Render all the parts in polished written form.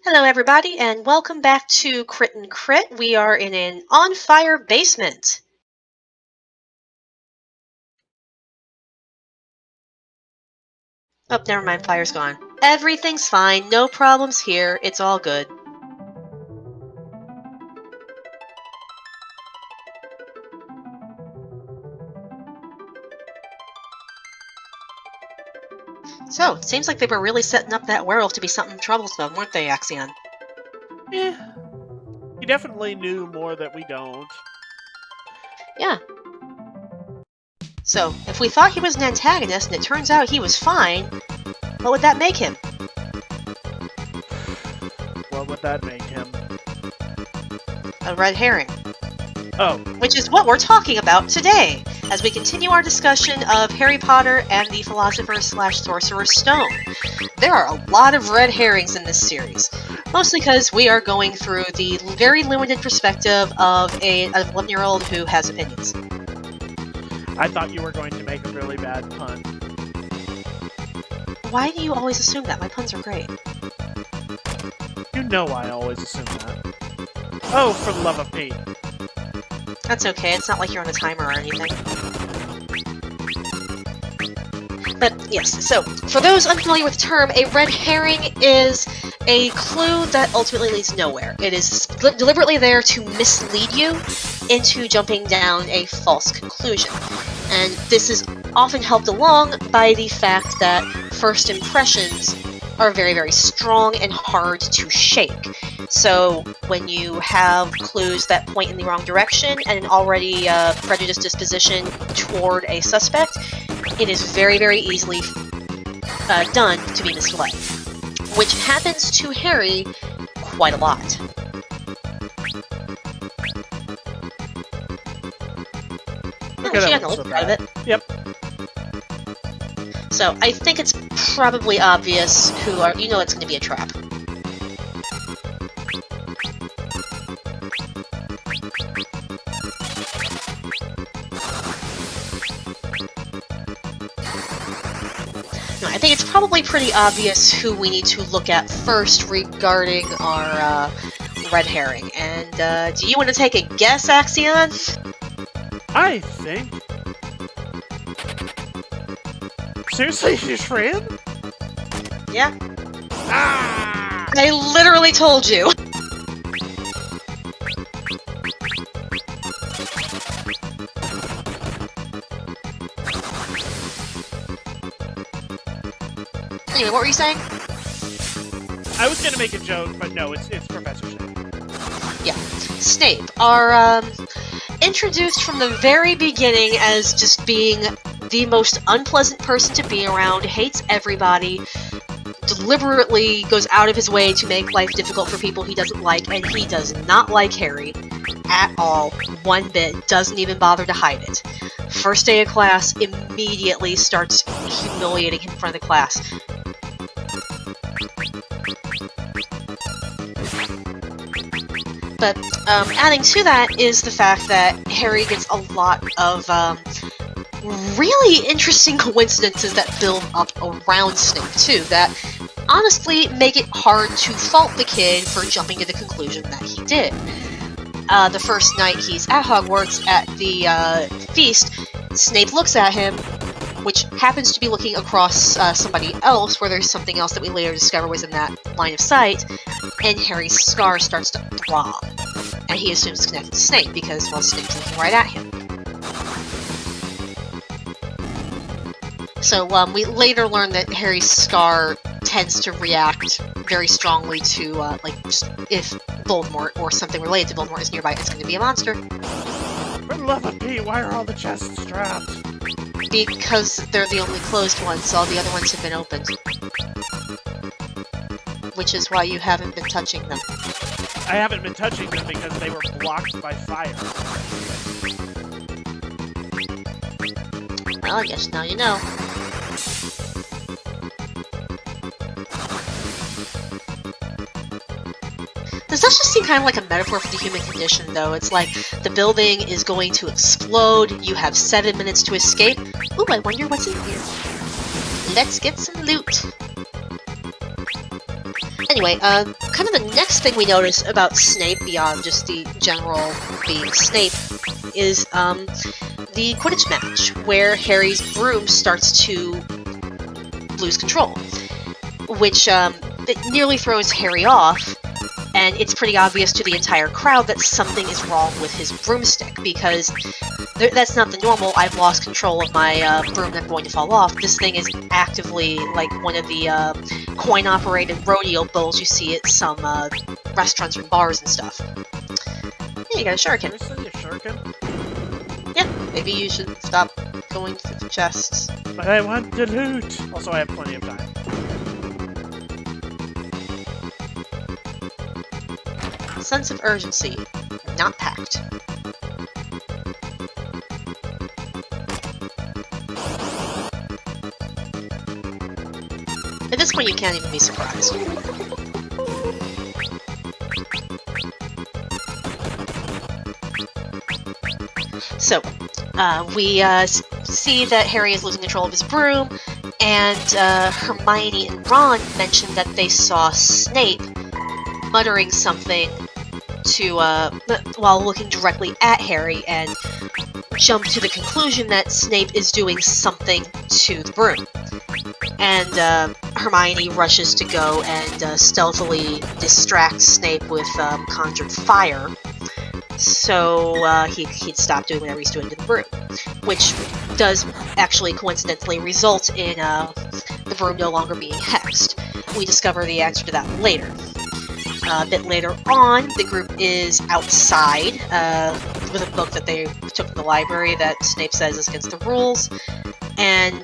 Hello, everybody, and welcome back to Crit and Crit. We are in an on-fire basement. Oh, never mind, fire's gone. Everything's fine, no problems here, it's all good. So, it seems like they were really setting up that werewolf to be something troublesome, weren't they, Axion? Eh, he definitely knew more that we don't. Yeah. So, if we thought he was an antagonist and it turns out he was fine, what would that make him? What would that make him? A red herring. Oh, Which is what we're talking about today, as we continue our discussion of Harry Potter and the Philosopher's/Sorcerer's Stone. There are a lot of red herrings in this series, mostly because we are going through the very limited perspective of an 11-year-old who has opinions. I thought you were going to make a really bad pun. Why do you always assume that? My puns are great. You know I always assume that. Oh, for the love of Pete. That's okay, it's not like you're on a timer or anything. But yes, so for those unfamiliar with the term, a red herring is a clue that ultimately leads nowhere. It is deliberately there to mislead you into jumping down a false conclusion. And this is often helped along by the fact that first impressions are very, very strong and hard to shake. So when you have clues that point in the wrong direction and an already prejudiced disposition toward a suspect, it is very, very easily done to be misled, which happens to Harry quite a lot. Okay, She that got the wasn't look so out of bad. it. Yep. So I think it's probably obvious who are. You know, it's going to be a trap. No, I think it's probably pretty obvious who we need to look at first regarding our red herring. And do you want to take a guess, Axion? I think... Seriously, you just ran? Yeah, Ah! I literally told you. Anyway, what were you saying? I was gonna make a joke, but no, it's Professor Snape. Yeah, Snape are introduced from the very beginning as just being the most unpleasant person to be around, hates everybody, deliberately goes out of his way to make life difficult for people he doesn't like, and he does not like Harry at all, one bit, doesn't even bother to hide it. First day of class, immediately starts humiliating him in front of the class. But adding to that is the fact that Harry gets a lot of really interesting coincidences that build up around Snape, too, that honestly make it hard to fault the kid for jumping to the conclusion that he did. The first night he's at Hogwarts at the feast, Snape looks at him, which happens to be looking across somebody else, where there's something else that we later discover was in that line of sight, and Harry's scar starts to throb. And he assumes it's connected to Snape, because, well, Snape's looking right at him. So, we later learn that Harry's scar tends to react very strongly to, like, just if Voldemort or something related to Voldemort is nearby, it's going to be a monster. For the love of Pete, why are all the chests strapped? Because they're the only closed ones, all the other ones have been opened. Which is why you haven't been touching them. I haven't been touching them because they were blocked by fire. Well, I guess now you know. This does just seem kind of like a metaphor for the human condition, though. It's like, the building is going to explode, you have 7 minutes to escape. Ooh, I wonder what's in here. Let's get some loot. Anyway, kind of the next thing we notice about Snape, beyond just the general being Snape, is the Quidditch match, where Harry's broom starts to lose control, which it nearly throws Harry off, and it's pretty obvious to the entire crowd that something is wrong with his broomstick, because that's not the normal, I've lost control of my broom and I'm going to fall off. This thing is actively like one of the coin-operated rodeo bowls you see at some restaurants or bars and stuff. Hey, you got a shuriken. Did I say a shuriken? Yeah, maybe you should stop going through the chests. But I want the loot! Also, I have plenty of time. Sense of urgency. Not packed. At this point, you can't even be surprised. So, we see that Harry is losing control of his broom, and Hermione and Ron mention that they saw Snape muttering something to while looking directly at Harry, and jump to the conclusion that Snape is doing something to the broom. And Hermione rushes to go and stealthily distract Snape with conjured fire, so he'd stop doing whatever he's doing to the broom, which does actually coincidentally result in the broom no longer being hexed. We discover the answer to that later. A bit later on, the group is outside with a book that they took from the library that Snape says is against the rules, and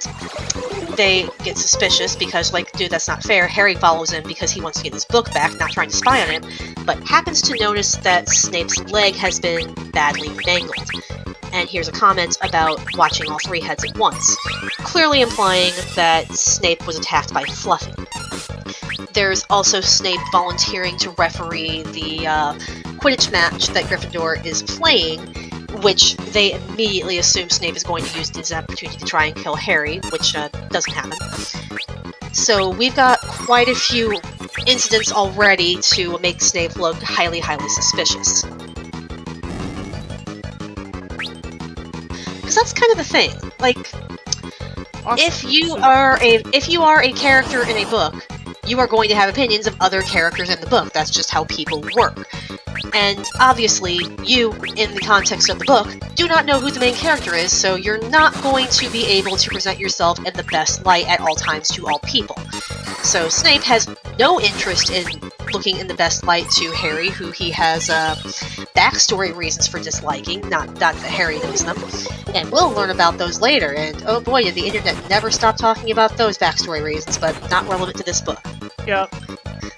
they get suspicious because, like, dude, that's not fair. Harry follows him because he wants to get his book back, not trying to spy on him, but happens to notice that Snape's leg has been badly mangled. And here's a comment about watching all three heads at once, clearly implying that Snape was attacked by Fluffy. There's also Snape volunteering to referee the Quidditch match that Gryffindor is playing, which they immediately assume Snape is going to use this opportunity to try and kill Harry, which doesn't happen. So we've got quite a few incidents already to make Snape look highly, highly suspicious. Because that's kind of the thing. Like, Awesome. if you are a character in a book, you are going to have opinions of other characters in the book. That's just how people work. And obviously, you, in the context of the book, do not know who the main character is, so you're not going to be able to present yourself in the best light at all times to all people. So Snape has no interest in looking in the best light to Harry, who he has backstory reasons for disliking, not that Harry knows them. And we'll learn about those later, and oh boy, did the internet never stop talking about those backstory reasons, but not relevant to this book. Yeah.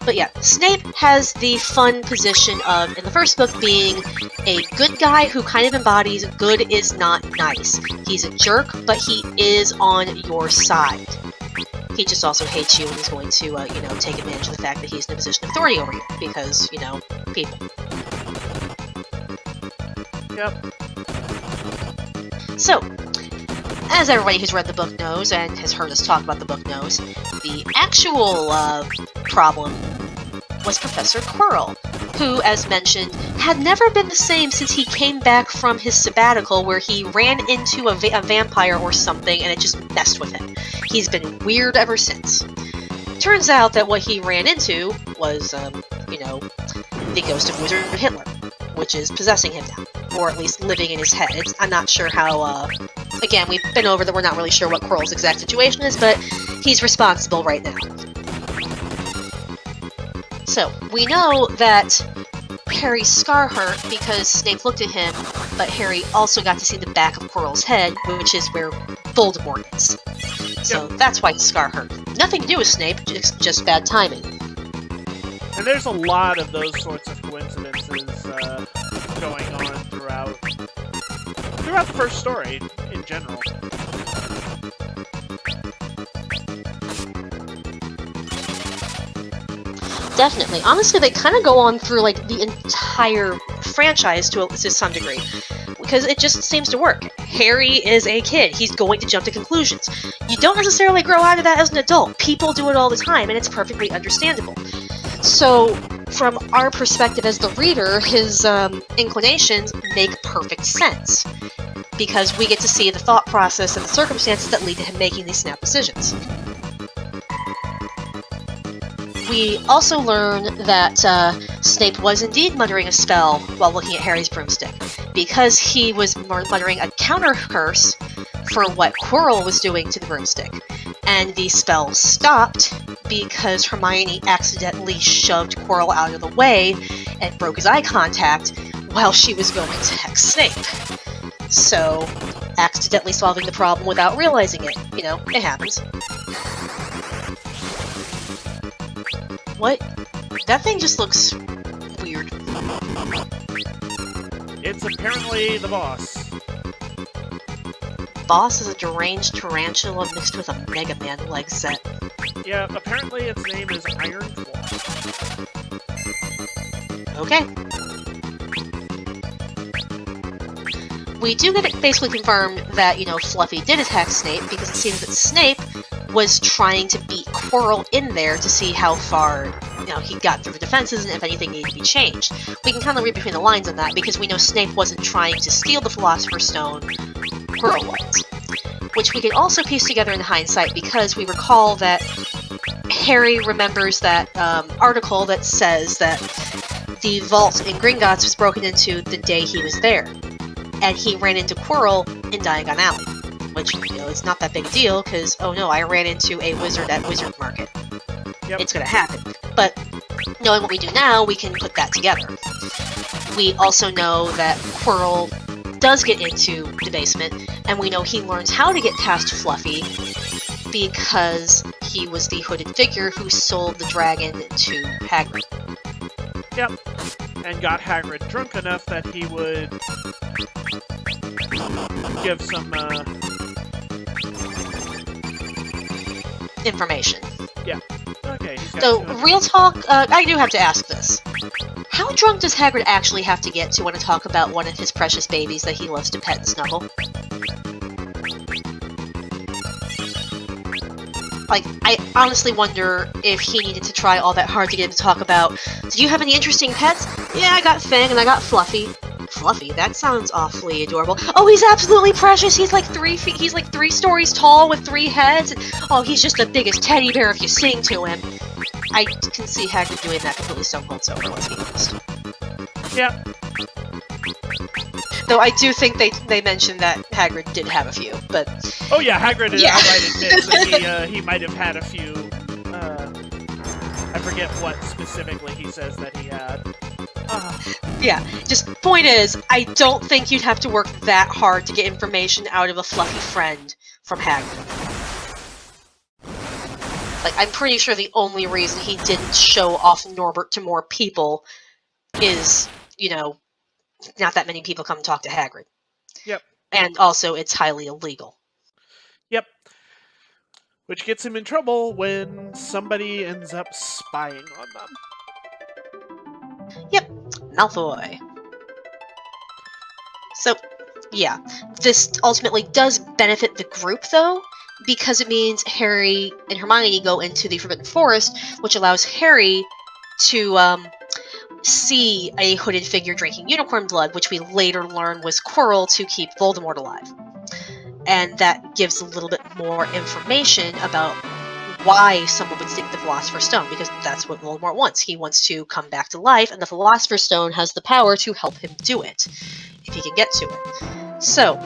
But yeah, Snape has the fun position of, in the first book, being a good guy who kind of embodies good is not nice. He's a jerk, but he is on your side. He just also hates you and is going to, take advantage of the fact that he's in a position of authority over you, because, people. Yep. So, as everybody who's read the book knows, and has heard us talk about the book knows, the actual problem was Professor Quirrell, who, as mentioned, had never been the same since he came back from his sabbatical where he ran into a vampire or something and it just messed with him. He's been weird ever since. Turns out that what he ran into was, the ghost of Wizard Hitler, which is possessing him now, or at least living in his head. I'm not sure how, again, we've been over that, we're not really sure what Quirrell's exact situation is, but he's responsible right now. So, we know that Harry's scar hurt because Snape looked at him, but Harry also got to see the back of Quirrell's head, which is where Voldemort is. So that's why his scar hurt. Nothing to do with Snape, just bad timing. And there's a lot of those sorts of coincidences going on throughout the first story in general. Definitely. Honestly, they kind of go on through, like, the entire franchise to some degree. Because it just seems to work. Harry is a kid. He's going to jump to conclusions. You don't necessarily grow out of that as an adult. People do it all the time, and it's perfectly understandable. So, from our perspective as the reader, his inclinations make perfect sense. Because we get to see the thought process and the circumstances that lead to him making these snap decisions. We also learn that Snape was indeed muttering a spell while looking at Harry's broomstick, because he was muttering a counter curse for what Quirrell was doing to the broomstick. And the spell stopped because Hermione accidentally shoved Quirrell out of the way and broke his eye contact while she was going to hex Snape. So, accidentally solving the problem without realizing it. You know, it happens. What? That thing just looks weird. It's apparently the boss. Boss is a deranged tarantula mixed with a Mega Man leg set. Yeah, apparently its name is Ironclaw. Okay. We do get it basically confirmed that, you know, Fluffy did attack Snape, because it seems that Snape was trying to beat Quirrell in there to see how far, you know, he got through the defenses and if anything needed to be changed. We can kind of read between the lines on that, because we know Snape wasn't trying to steal the Philosopher's Stone, Quirrell was. Which we can also piece together in hindsight, because we recall that Harry remembers that article that says that the vault in Gringotts was broken into the day he was there. And he ran into Quirrell in Diagon Alley. Which, you know, it's not that big a deal, because, oh no, I ran into a wizard at Wizard Market. Yep. It's gonna happen. But, knowing what we do now, we can put that together. We also know that Quirrell does get into the basement, and we know he learns how to get past Fluffy because he was the hooded figure who sold the dragon to Hagrid. Yep. And got Hagrid drunk enough that he would give some, information. Yeah. Okay. So, real talk, I do have to ask this. How drunk does Hagrid actually have to get to want to talk about one of his precious babies that he loves to pet and snuggle? Like, I honestly wonder if he needed to try all that hard to get him to talk about, do you have any interesting pets? Yeah, I got Fang and I got Fluffy. Fluffy? That sounds awfully adorable. Oh, he's absolutely precious! He's like 3 feet, he's like 3 stories tall with 3 heads, and oh, he's just the biggest teddy bear if you sing to him. I can see Hagrid doing that completely stone cold sober, let's be honest. Yeah. Though I do think they mentioned that Hagrid did have a few, but... Oh yeah, Hagrid Yeah. outright admits that he might have had a few, I forget what specifically he says that he had. Yeah, just point is, I don't think you'd have to work that hard to get information out of a fluffy friend from Hagrid. Like, I'm pretty sure the only reason he didn't show off Norbert to more people is, you know, not that many people come and talk to Hagrid. Yep. And also, it's highly illegal. Yep. Which gets him in trouble when somebody ends up spying on them. Yep, Malfoy. So, yeah, this ultimately does benefit the group, though, because it means Harry and Hermione go into the Forbidden Forest, which allows Harry to see a hooded figure drinking unicorn blood, which we later learn was Quirrell to keep Voldemort alive. And that gives a little bit more information about why someone would stick the Philosopher's Stone, because that's what Voldemort wants. He wants to come back to life, and the Philosopher's Stone has the power to help him do it, if he can get to it. So,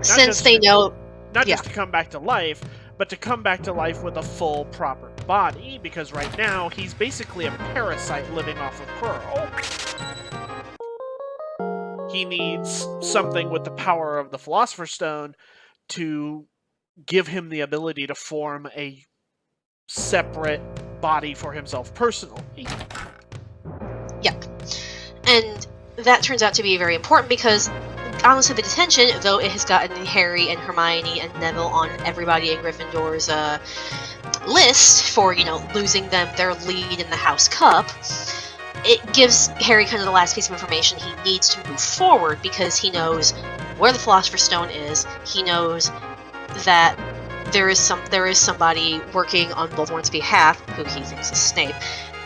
since they know... Not just to come back to life, but to come back to life with a full, proper body, because right now, he's basically a parasite living off of Quirrell. He needs something with the power of the Philosopher's Stone to give him the ability to form a separate body for himself personally. Yep. And that turns out to be very important because, honestly, the detention, though it has gotten Harry and Hermione and Neville on everybody in Gryffindor's list for, you know, losing them their lead in the House Cup, it gives Harry kind of the last piece of information he needs to move forward, because he knows where the Philosopher's Stone is. He knows that there is somebody working on Voldemort's behalf, who he thinks is Snape,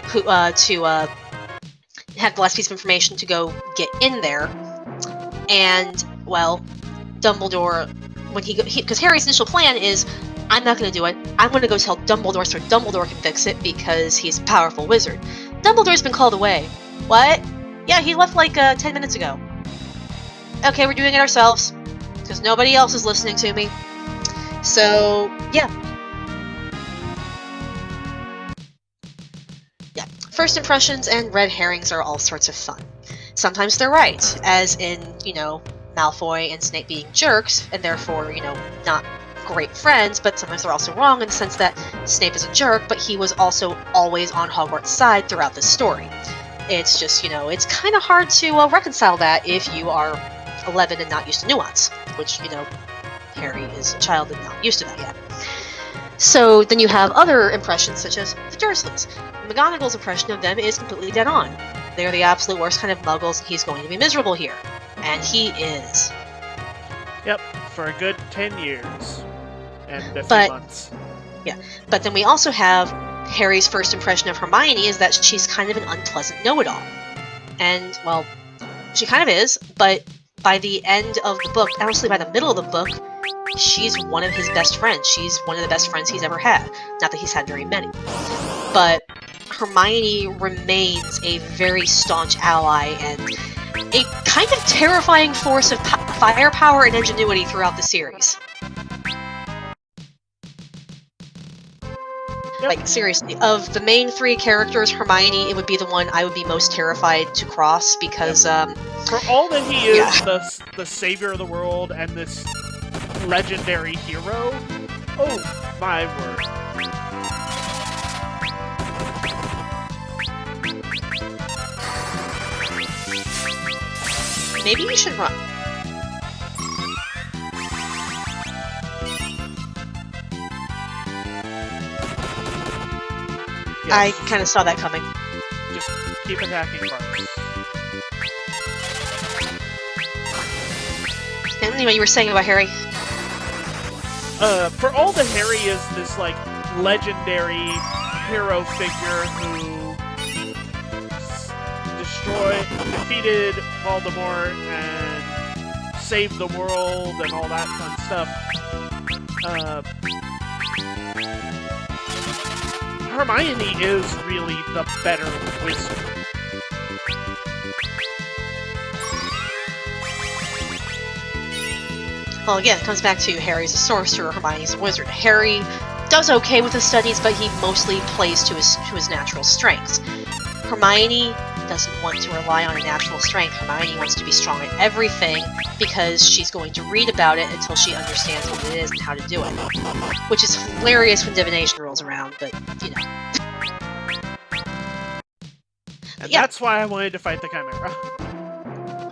who to have the last piece of information to go get in there. And well, Dumbledore, when because Harry's initial plan is, I'm not going to do it. I'm going to go tell Dumbledore so Dumbledore can fix it because he's a powerful wizard. Dumbledore's been called away. What? Yeah, he left like 10 minutes ago. Okay, we're doing it ourselves because nobody else is listening to me. So yeah. First impressions and red herrings are all sorts of fun. Sometimes they're right, as in, Malfoy and Snape being jerks, and therefore, not great friends, but sometimes they're also wrong in the sense that Snape is a jerk, but he was also always on Hogwarts' side throughout this story. It's just, it's kind of hard to reconcile that if you are 11 and not used to nuance, which, Harry is a child and not used to that yet. So then you have other impressions, such as the Dursleys. McGonagall's impression of them is completely dead on. They're the absolute worst kind of muggles, and he's going to be miserable here. And he is. Yep, for a good 10 years. And a few months. Yeah, but then we also have Harry's first impression of Hermione is that she's kind of an unpleasant know-it-all. And, well, she kind of is, but by the end of the book, honestly by the middle of the book, she's one of his best friends. She's one of the best friends he's ever had. Not that he's had very many. But Hermione remains a very staunch ally and a kind of terrifying force of firepower and ingenuity throughout the series. Yep. Like, seriously, of the main three characters, Hermione, it would be the one I would be most terrified to cross because, for all that he is the savior of the world and this legendary hero, oh my word. Maybe you should run. Yes. I kind of saw that coming. Just keep attacking first. Anyway, you were saying about Harry? For all that Harry is this, like, legendary hero figure who defeated Voldemort and saved the world and all that fun stuff, Hermione is really the better wizard. Well, again, it comes back to Harry's a sorcerer, Hermione's a wizard. Harry does okay with his studies, but he mostly plays to his natural strengths. Hermione doesn't want to rely on a natural strength. Hermione wants to be strong at everything because she's going to read about it until she understands what it is and how to do it. Which is hilarious when divination rolls around, but, And that's why I wanted to fight the Chimera.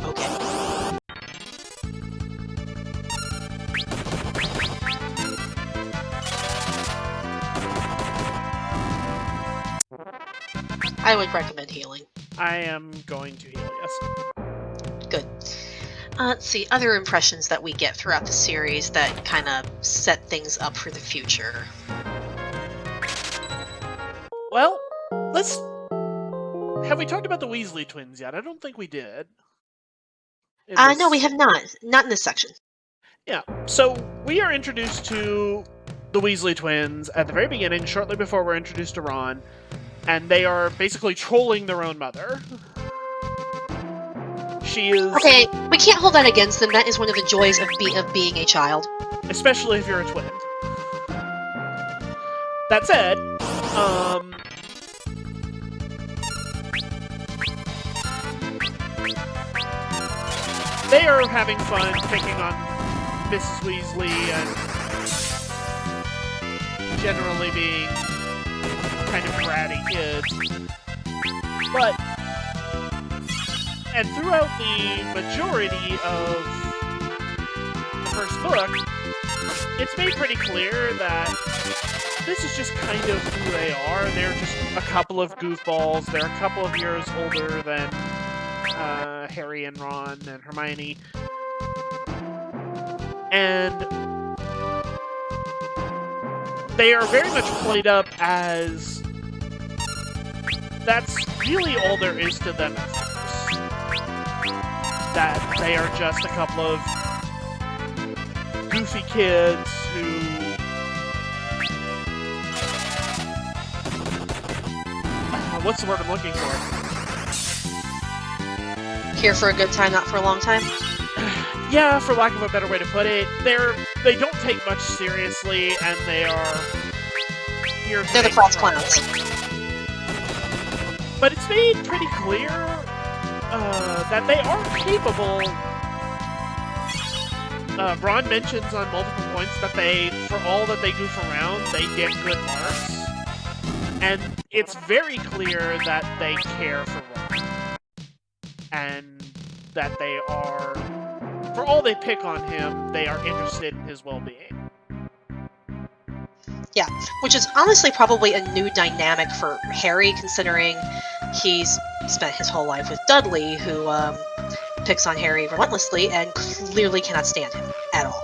Okay. I would recommend healing. I am going to heal, yes. Good. Let's see, other impressions that we get throughout the series that kind of set things up for the future. Well, have we talked about the Weasley Twins yet? I don't think we did. No, we have not. Not in this section. Yeah, so we are introduced to the Weasley Twins at the very beginning, shortly before we're introduced to Ron. And they are basically trolling their own mother. She is... Okay, we can't hold that against them. That is one of the joys of being a child. Especially if you're a twin. That said, they are having fun picking on Mrs. Weasley and generally being kind of bratty kids. But, and throughout the majority of the first book, it's made pretty clear that this is just kind of who they are. They're just a couple of goofballs. They're a couple of years older than Harry and Ron and Hermione. And they are very much played up as that's really all there is to them at first. That they are just a couple of goofy kids who what's the word I'm looking for? Here for a good time, not for a long time? Yeah, for lack of a better way to put it, they don't take much seriously, and they are here to They're the make class trouble. clowns. But it's made pretty clear that they are capable. Ron mentions on multiple points that for all that they goof around, they get good marks. And it's very clear that they care for Ron. And that they are, for all they pick on him, they are interested in his well-being. Yeah, which is honestly probably a new dynamic for Harry, considering he's spent his whole life with Dudley, who picks on Harry relentlessly and clearly cannot stand him at all.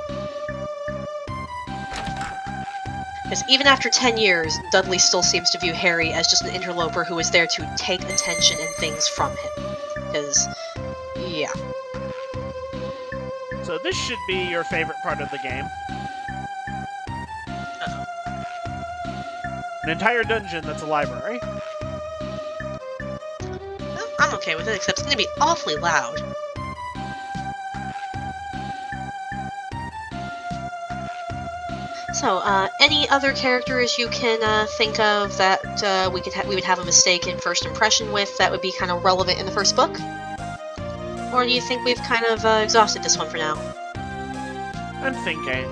Because even after 10 years, Dudley still seems to view Harry as just an interloper who is there to take attention and things from him. Because, yeah. So this should be your favorite part of the game. Uh-oh. An entire dungeon that's a library. Well, I'm okay with it, except it's going to be awfully loud. So, any other characters you can think of that we would have a mistaken first impression with that would be kind of relevant in the first book? Or do you think we've kind of exhausted this one for now? I'm thinking.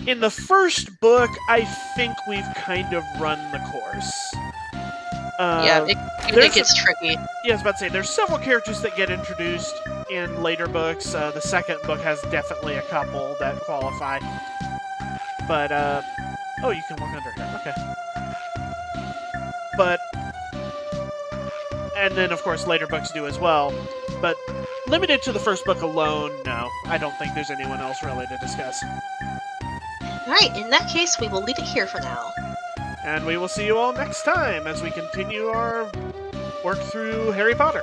In the first book, I think we've kind of run the course. Yeah, it gets tricky. Yeah, I was about to say, there's several characters that get introduced in later books. The second book has definitely a couple that qualify. But, oh, you can walk under here. Okay. But, and then, of course, later books do as well. But limited to the first book alone, no. I don't think there's anyone else really to discuss. Alright, in that case, we will leave it here for now. And we will see you all next time as we continue our work through Harry Potter.